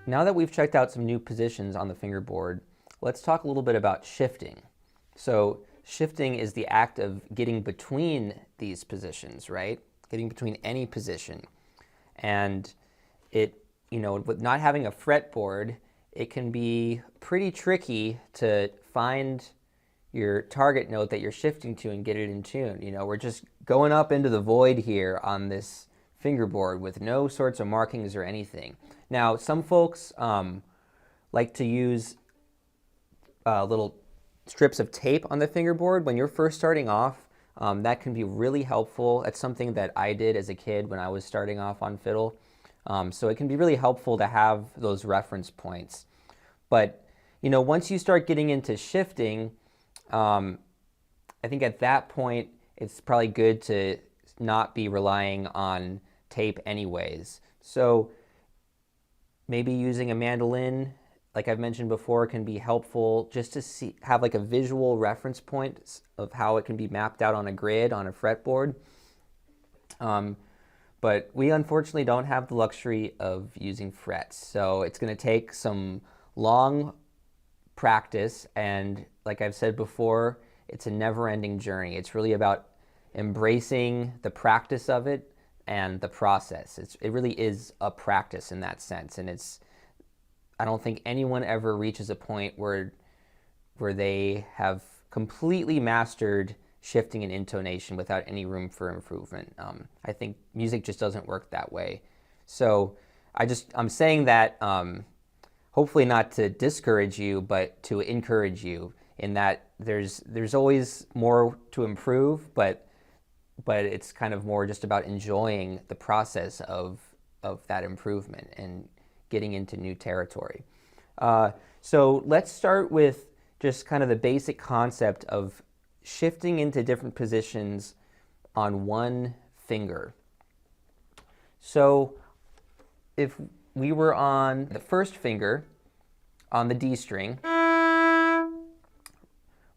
Now that we've checked out some new positions on the fingerboard, let's talk a little bit about shifting. So shifting is the act of getting between these positions, right? Getting between any position. And it, with not having a fretboard, it can be pretty tricky to find your target note that you're shifting to and get it in tune. We're just going up into the void here on this fingerboard with no sorts of markings or anything. Now, some folks like to use little strips of tape on the fingerboard. When you're first starting off, that can be really helpful. It's something that I did as a kid when I was starting off on fiddle. So it can be really helpful to have those reference points. But, once you start getting into shifting, I think at that point, it's probably good to not be relying on tape anyways. So maybe using a mandolin, like I've mentioned before, can be helpful just to have like a visual reference point of how it can be mapped out on a grid on a fretboard. But we unfortunately don't have the luxury of using frets. So it's going to take some long practice, and like I've said before, it's a never-ending journey. It's really about embracing the practice of it and the process. It really is a practice in that sense, and I don't think anyone ever reaches a point where they have completely mastered shifting and intonation without any room for improvement. I think music just doesn't work that way. So I'm saying that hopefully not to discourage you, but to encourage you in that there's always more to improve, but it's kind of more just about enjoying the process of that improvement and getting into new territory. So let's start with just kind of the basic concept of shifting into different positions on one finger. So if we were on the first finger on the D string,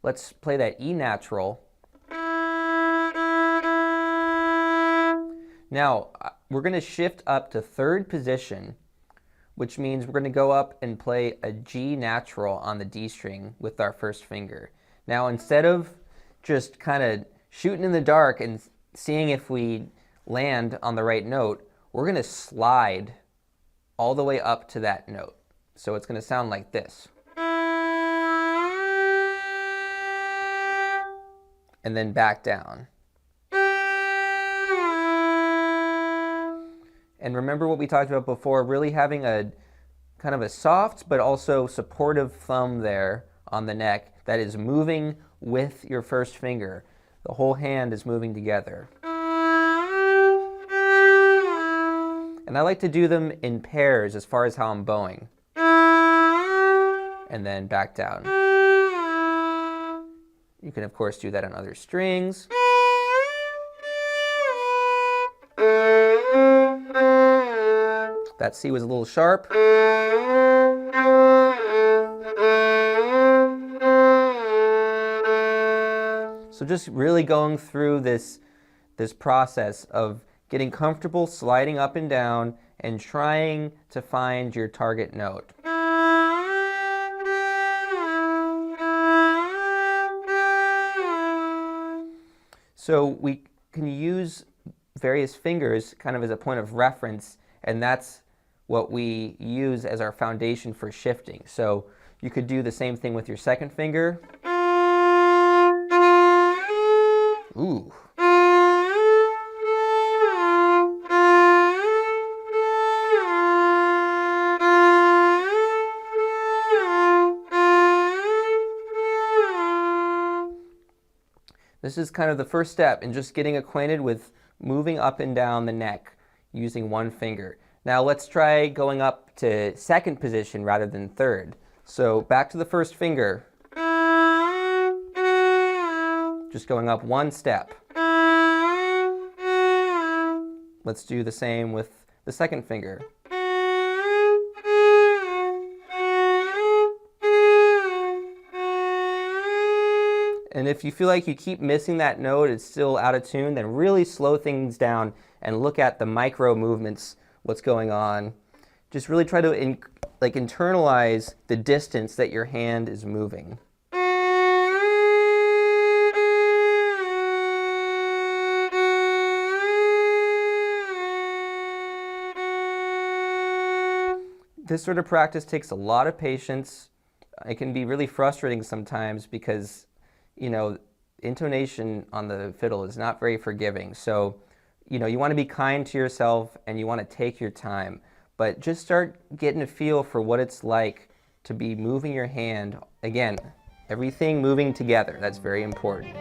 let's play that E natural. Now we're going to shift up to third position, which means we're going to go up and play a G natural on the D string with our first finger. Now, instead of just kind of shooting in the dark and seeing if we land on the right note, we're going to slide all the way up to that note. So it's going to sound like this. And then back down. And remember what we talked about before, really having a kind of a soft but also supportive thumb there on the neck that is moving with your first finger. The whole hand is moving together. And I like to do them in pairs as far as how I'm bowing. And then back down. You can of course do that on other strings. That C was a little sharp. So just really going through this process of getting comfortable sliding up and down and trying to find your target note. So we can use various fingers kind of as a point of reference, and that's what we use as our foundation for shifting. So you could do the same thing with your second finger. Ooh. This is kind of the first step in just getting acquainted with moving up and down the neck using one finger. Now let's try going up to second position rather than third. So back to the first finger. Just going up one step. Let's do the same with the second finger. And if you feel like you keep missing that note, it's still out of tune, then really slow things down and look at the micro movements, what's going on, just really try to internalize the distance that your hand is moving. This sort of practice takes a lot of patience. It can be really frustrating sometimes because, you know, intonation on the fiddle is not very forgiving. So, you know, you want to be kind to yourself and you want to take your time. But just start getting a feel for what it's like to be moving your hand. Again, everything moving together. That's very important.